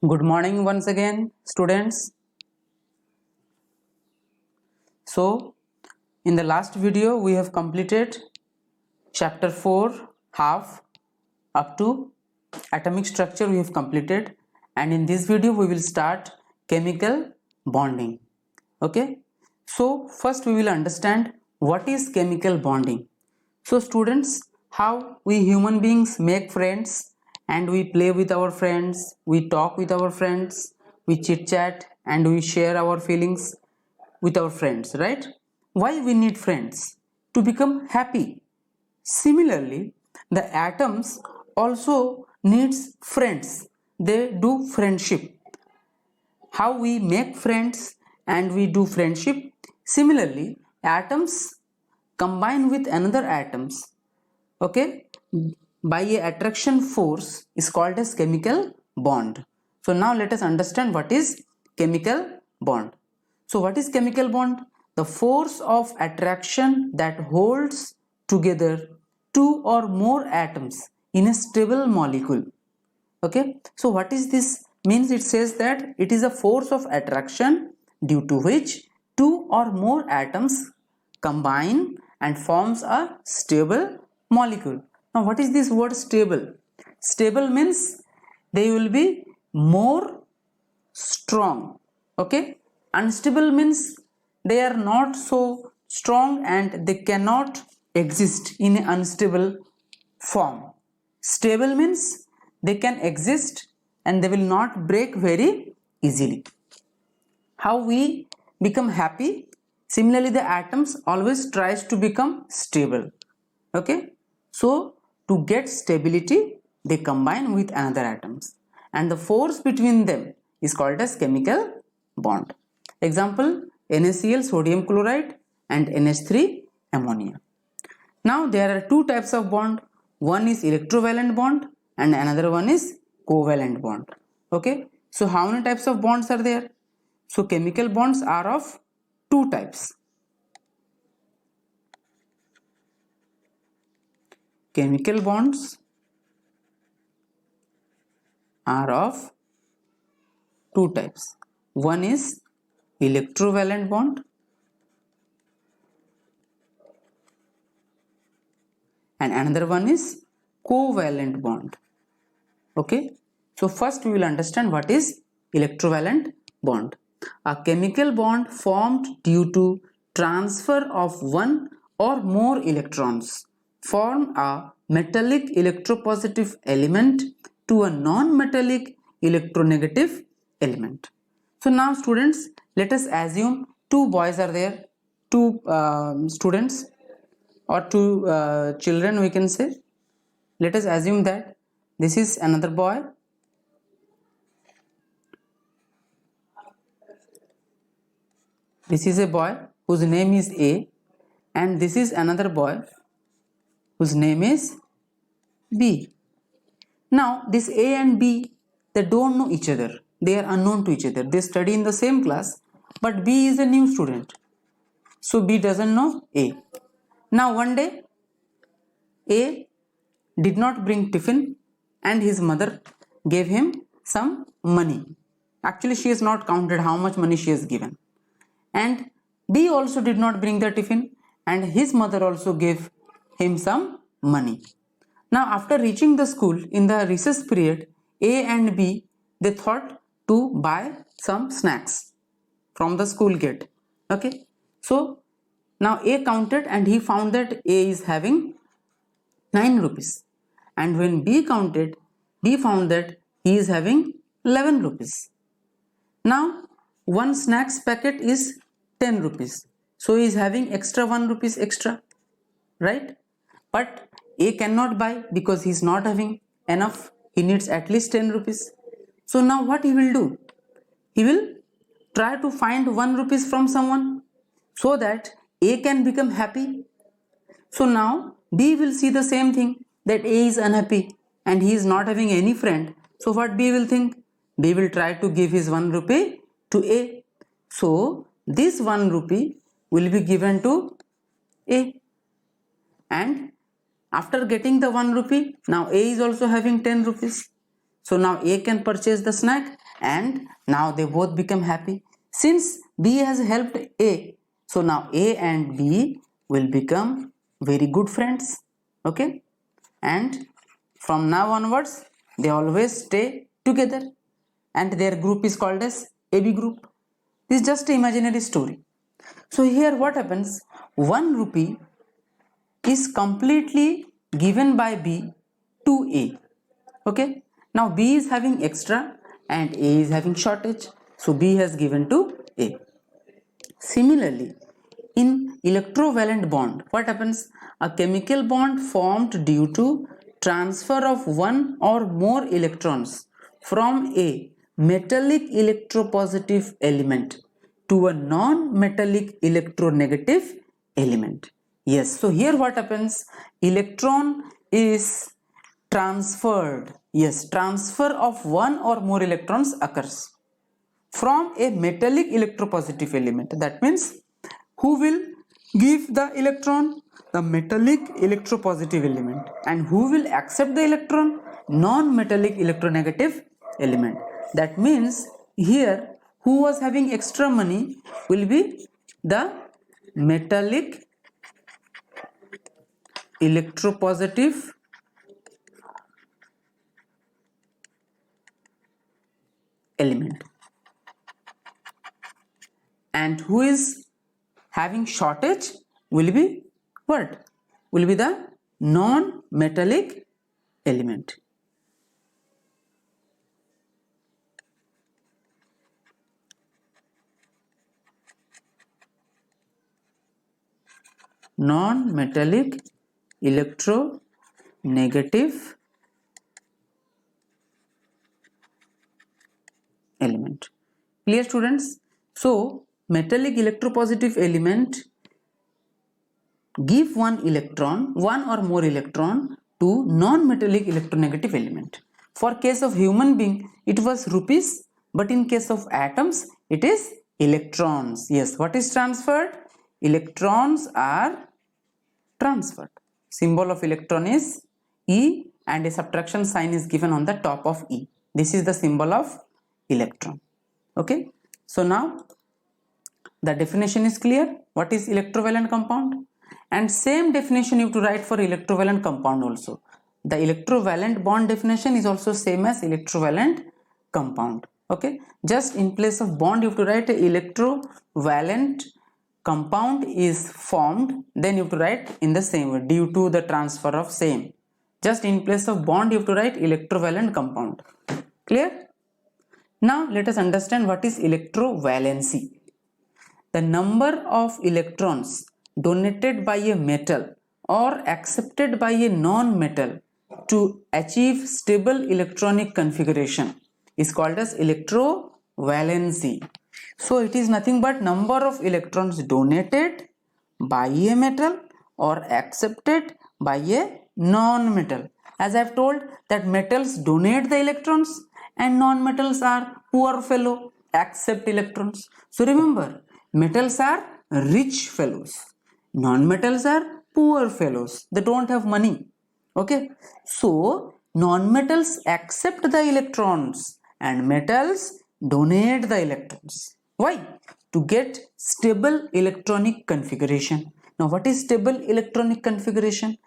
Good morning once again, students. So, in the last video, we have completed chapter 4 half up to atomic structure we have completed, and in this video we will start chemical bonding. Okay, so first we will understand what is chemical bonding. So students, how we human beings make friends and we play with our friends, we talk with our friends, we chit chat and we share our feelings with our friends, right? Why we need friends? To become happy. Similarly, the atoms also needs friends. They do friendship. How we make friends and we do friendship. Similarly, atoms combine with another atoms, okay, by a attraction force is called as chemical bond. So now let us understand what is chemical bond. So what is chemical bond? The force of attraction that holds together two or more atoms in a stable molecule. Okay, so what is this means? It says that it is a force of attraction due to which two or more atoms combine and forms a stable molecule. Now what is this word stable? Stable means they will be more strong. Okay, unstable means they are not so strong and they cannot exist in an unstable form. Stable means they can exist and they will not break very easily. How we become happy? Similarly, the atoms always tries to become stable. Okay, so to get stability they combine with another atoms and the force between them is called as chemical bond. Example, NaCl sodium chloride and NH3 ammonia. Now there are two types of bond. One is electrovalent bond and another one is covalent bond. Okay, so how many types of bonds are there? So chemical bonds are of two types. Chemical bonds are of two types. One is electrovalent bond and another one is covalent bond. Okay, so first we will understand what is electrovalent bond. A chemical bond formed due to transfer of one or more electrons form a metallic electropositive element to a non-metallic electronegative element. So now students, let us assume two boys are there, two students or two children we can say. Let us assume that this is another boy, this is a boy whose name is A, and this is another boy whose name is B. Now this A and B, they don't know each other, they are unknown to each other, they study in the same class, but B is a new student, so B doesn't know A. Now one day A did not bring tiffin and his mother gave him some money. Actually she has not counted how much money she has given. And B also did not bring the tiffin and his mother also gave him some money. Now after reaching the school in the recess period, A and B, they thought to buy some snacks from the school gate. Okay, so now A counted and he found that A is having 9 rupees, and when B counted, B found that he is having 11 rupees. Now one snacks packet is 10 rupees, so he is having extra 1 rupees extra, right? But A cannot buy because he is not having enough, he needs at least 10 rupees. So now what he will do? He will try to find 1 rupees from someone so that A can become happy. So now B will see the same thing, that A is unhappy and he is not having any friend. So what B will think? B will try to give his 1 rupee to A. So this 1 rupee will be given to A. And after getting the 1 rupee, now A is also having 10 rupees. So now A can purchase the snack and now they both become happy. Since B has helped A, so now A and B will become very good friends. Okay, and from now onwards they always stay together, and their group is called as AB group. This is just an imaginary story. So here what happens, 1 rupee is completely given by B to A. Okay, now B is having extra and A is having shortage, so B has given to A. Similarly, in electrovalent bond, what happens? A chemical bond formed due to transfer of one or more electrons from a metallic electropositive element to a non-metallic electronegative element. Yes, so here what happens? Electron is transferred. Yes, transfer of one or more electrons occurs from a metallic electropositive element. That means who will give the electron? The metallic electropositive element. And who will accept the electron? Non-metallic electronegative element. That means here who was having extra money will be the metallic electropositive element, and who is having shortage will be what? Will be the non-metallic element. Non-metallic electronegative element. Clear, students? So metallic electropositive element give one electron, one or more electron to non-metallic electronegative element. For case of human being it was rupees, but in case of atoms it is electrons. Yes, what is transferred? Electrons are transferred. Symbol of electron is E and a subtraction sign is given on the top of E. This is the symbol of electron. Okay, so now the definition is clear. What is electrovalent compound? And same definition you have to write for electrovalent compound also. The electrovalent bond definition is also same as electrovalent compound. Okay, just in place of bond you have to write electrovalent compound is formed, then you have to write in the same way due to the transfer of same. Just in place of bond you have to write electrovalent compound. Clear? Now let us understand what is electrovalency. The number of electrons donated by a metal or accepted by a non-metal to achieve stable electronic configuration is called as electrovalency. So it is nothing but number of electrons donated by a metal or accepted by a non-metal. As I have told that metals donate the electrons and non-metals are poor fellow, accept electrons. So remember, metals are rich fellows, non-metals are poor fellows, they don't have money. Okay, so non-metals accept the electrons and metals donate the electrons. Why? To get stable electronic configuration. Now what is stable electronic configuration?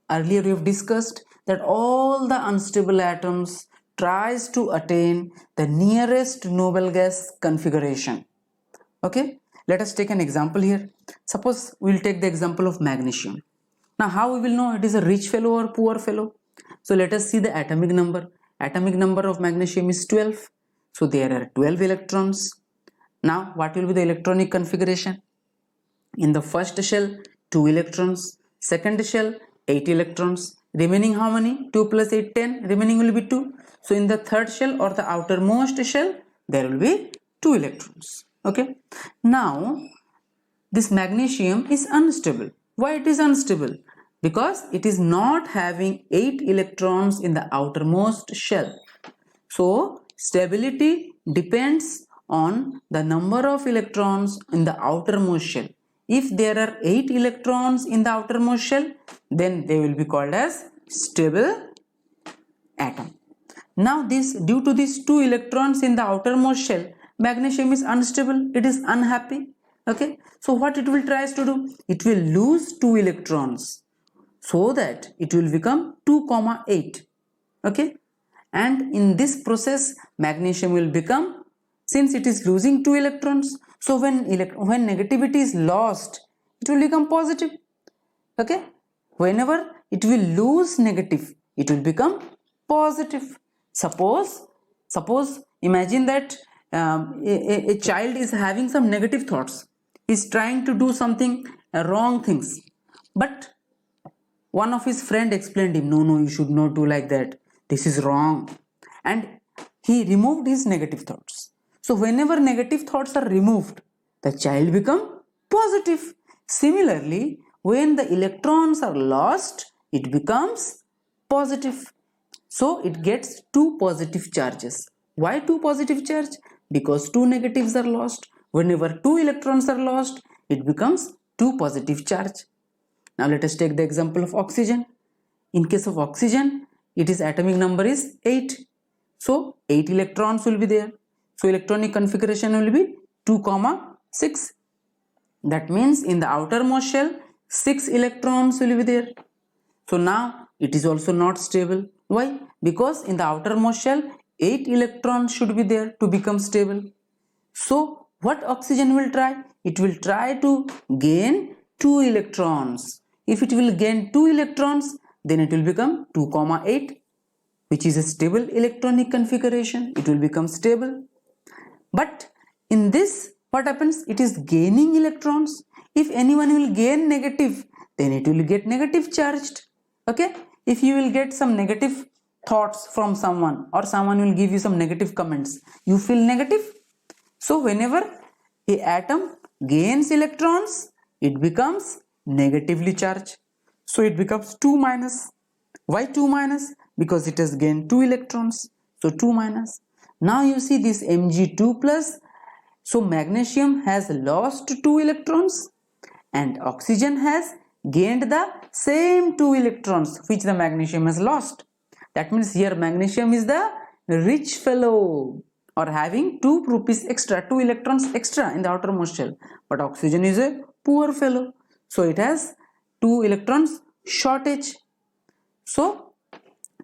Earlier we have discussed that all the unstable atoms tries to attain the nearest noble gas configuration. Okay, let us take an example here. Suppose we will take the example of magnesium. Now how we will know it is a rich fellow or poor fellow? So let us see the atomic number. Atomic number of magnesium is 12. So there are 12 electrons. Now what will be the electronic configuration? In the first shell 2 electrons, second shell 8 electrons, remaining how many? 2 plus 8 10, remaining will be 2. So in the third shell or the outermost shell there will be 2 electrons. Okay, now this magnesium is unstable. Why it is unstable? Because it is not having 8 electrons in the outermost shell. So stability depends on the number of electrons in the outermost shell. If there are 8 electrons in the outermost shell, then they will be called as stable atom. Now due to these 2 electrons in the outermost shell, magnesium is unstable, it is unhappy. Okay, so what it will tries to do? It will lose 2 electrons so that it will become 2,8. Okay, and in this process magnesium will become, since it is losing 2 electrons, so when negativity is lost, it will become positive. Okay, whenever it will lose negative, it will become positive. Suppose imagine that a child is having some negative thoughts, is trying to do something wrong things, but one of his friend explained him, no, you should not do like that, this is wrong, and he removed his negative thoughts. So whenever negative thoughts are removed, the child become positive. Similarly, when the electrons are lost, it becomes positive. So it gets 2 positive charges. Why 2 positive charge? Because 2 negatives are lost. Whenever 2 electrons are lost, it becomes 2 positive charge. Now let us take the example of oxygen. In case of oxygen, its atomic number is 8. So 8 electrons will be there. So electronic configuration will be 2,6. That means in the outermost shell, 6 electrons will be there. So now it is also not stable. Why? Because in the outermost shell, 8 electrons should be there to become stable. So what oxygen will try? It will try to gain 2 electrons. If it will gain 2 electrons, then it will become 2,8, which is a stable electronic configuration. It will become stable. But in this, what happens? It is gaining electrons. If anyone will gain negative, then it will get negative charged. Okay? If you will get some negative thoughts from someone, or someone will give you some negative comments, you feel negative. So whenever a atom gains electrons, it becomes negatively charged. So it becomes 2 minus. Why 2 minus? Because it has gained 2 electrons. So 2 minus. Now you see this Mg2 plus. So magnesium has lost 2 electrons and oxygen has gained the same 2 electrons which the magnesium has lost. That means here magnesium is the rich fellow, or having 2 rupees extra, 2 electrons extra in the outermost shell. But oxygen is a poor fellow. So it has 2 electrons shortage. So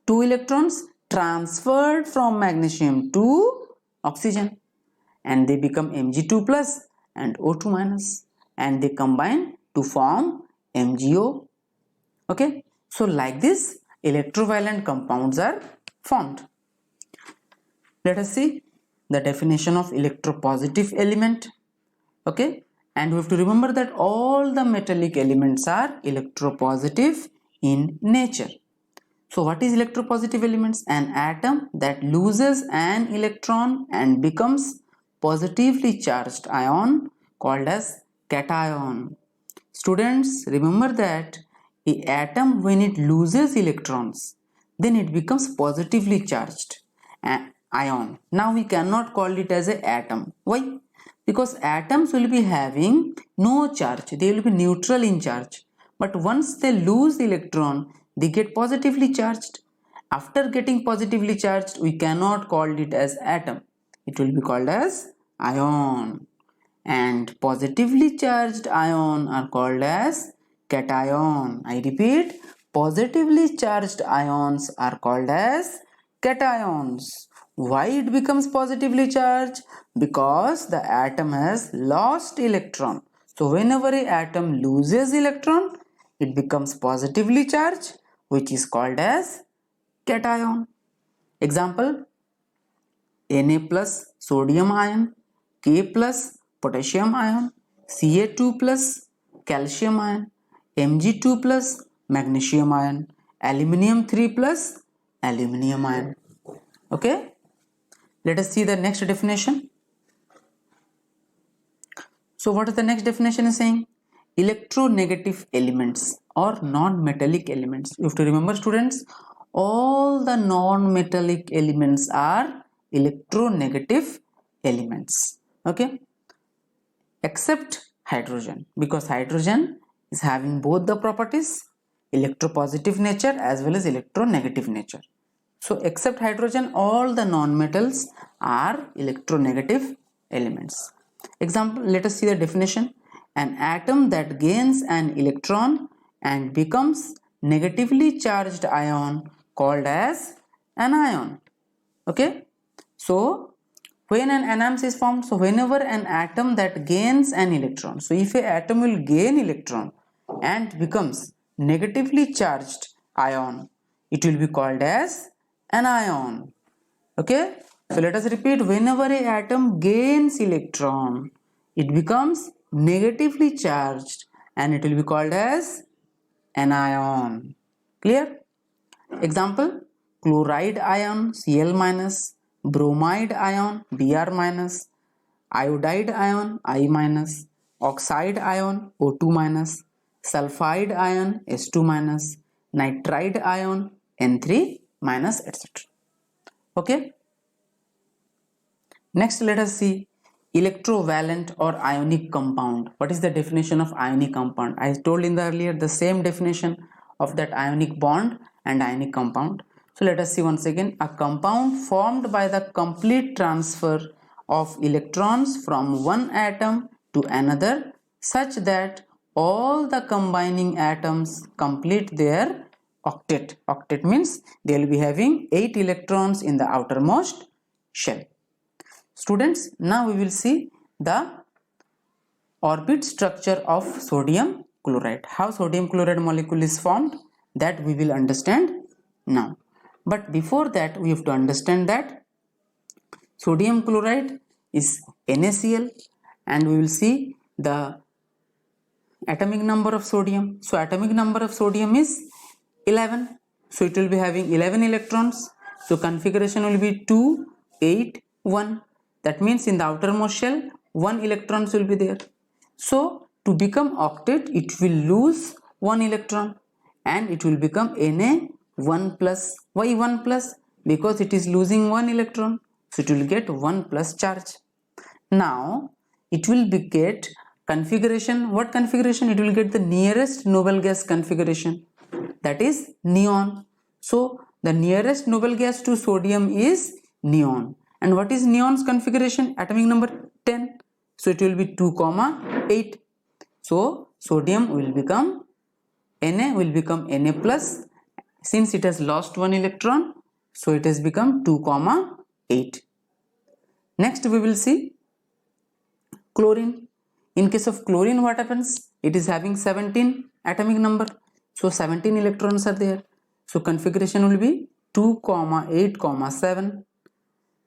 2 electrons transferred from magnesium to oxygen, and they become Mg2 plus and O2 minus, and they combine to form MgO. Okay, so like this electrovalent compounds are formed. Let us see the definition of electropositive element. Okay, and we have to remember that all the metallic elements are electropositive in nature. So what is electropositive elements? An atom that loses an electron and becomes positively charged ion called as cation. Students, remember that an atom, when it loses electrons, then it becomes positively charged ion. Now we cannot call it as an atom. Why? Because atoms will be having no charge, they will be neutral in charge. But once they lose the electron, they get positively charged. After getting positively charged, we cannot call it as atom. It will be called as ion. And positively charged ion are called as cation. I repeat, positively charged ions are called as cations. Why it becomes positively charged? Because the atom has lost electron. So whenever an atom loses electron, it becomes positively charged, which is called as cation. Example: Na plus sodium ion, K plus potassium ion, Ca2 plus calcium ion, Mg2 plus magnesium ion, aluminium 3 plus aluminium ion. Okay, let us see the next definition. So what is the next definition is saying? Electronegative elements or non-metallic elements. You have to remember, students, all the non-metallic elements are electronegative elements. Okay, except hydrogen, because hydrogen is having both the properties, electropositive nature as well as electronegative nature. So except hydrogen, all the non-metals are electronegative elements. Example, let us see the definition. An atom that gains an electron and becomes negatively charged ion called as anion. Okay, so when an enam's is formed, so whenever an atom that gains an electron, so if a atom will gain electron and becomes negatively charged ion, it will be called as an ion. Okay, so let us repeat, whenever a atom gains electron, it becomes negatively charged and it will be called as an ion. Clear? Example, chloride ion Cl minus, bromide ion Br minus, iodide ion I minus, oxide ion O2 minus, sulfide ion S2 minus, nitride ion N3 minus, etc. Okay. Next, let us see electrovalent or ionic compound. What is the definition of ionic compound? I told in the earlier the same definition of that ionic bond and ionic compound. So let us see once again, a compound formed by the complete transfer of electrons from one atom to another such that all the combining atoms complete their octet. Octet means they will be having 8 electrons in the outermost shell. Students, now we will see the orbit structure of sodium chloride. How sodium chloride molecule is formed, that we will understand now. But before that, we have to understand that sodium chloride is NaCl, and we will see the atomic number of sodium. So atomic number of sodium is 11. So it will be having 11 electrons. So configuration will be 2, 8, 1. That means in the outermost shell, 1 electrons will be there. So to become octet, it will lose 1 electron and it will become Na1 plus. Why 1 plus? Because it is losing 1 electron. So it will get 1 plus charge. Now it will be get configuration. What configuration? It will get the nearest noble gas configuration, that is neon. So the nearest noble gas to sodium is neon. And what is neon's configuration? Atomic number 10. So it will be 2, 8. So sodium will become Na will become Na plus. Since it has lost 1 electron, so it has become 2, 8. Next we will see chlorine. In case of chlorine, what happens? It is having 17 atomic number. So 17 electrons are there. So configuration will be 2, 8, 7.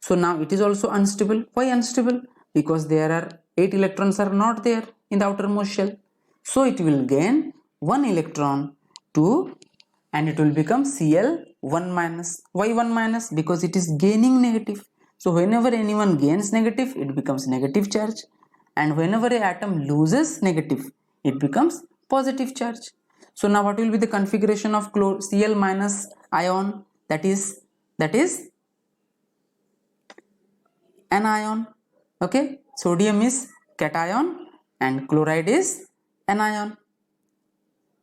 So now it is also unstable. Why unstable? Because there are 8 electrons are not there in the outermost shell. So it will gain 1 electron to, and it will become Cl1 minus. Why 1 minus? Because it is gaining negative. So whenever anyone gains negative, it becomes negative charge. And whenever an atom loses negative, it becomes positive charge. So now what will be the configuration of Cl minus ion? That is anion. Okay, sodium is cation and chloride is anion.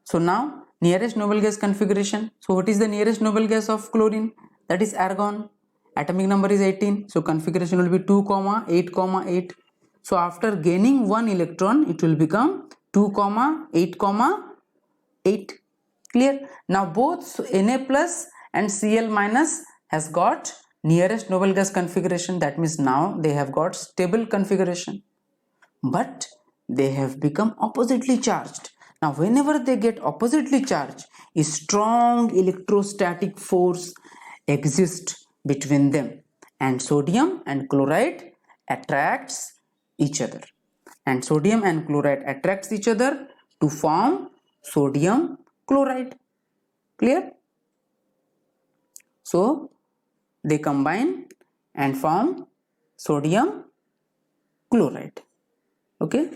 So now nearest noble gas configuration. So what is the nearest noble gas of chlorine? That is argon. Atomic number is 18. So configuration will be 2, 8, 8. So after gaining 1 electron, it will become 2, 8, 8. Clear? Now both Na plus and Cl minus has got nearest noble gas configuration. That means now they have got stable configuration. But they have become oppositely charged. Now whenever they get oppositely charged, a strong electrostatic force exists between them, and sodium and chloride attracts each other, and sodium and chloride attracts each other to form sodium chloride. Clear? So they combine and form sodium chloride. Okay.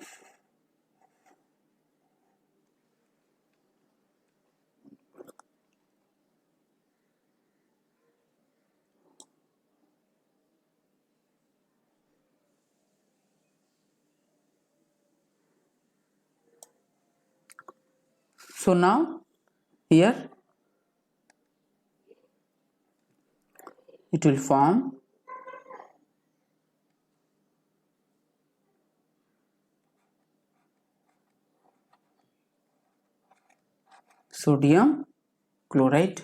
So now here it will form sodium chloride.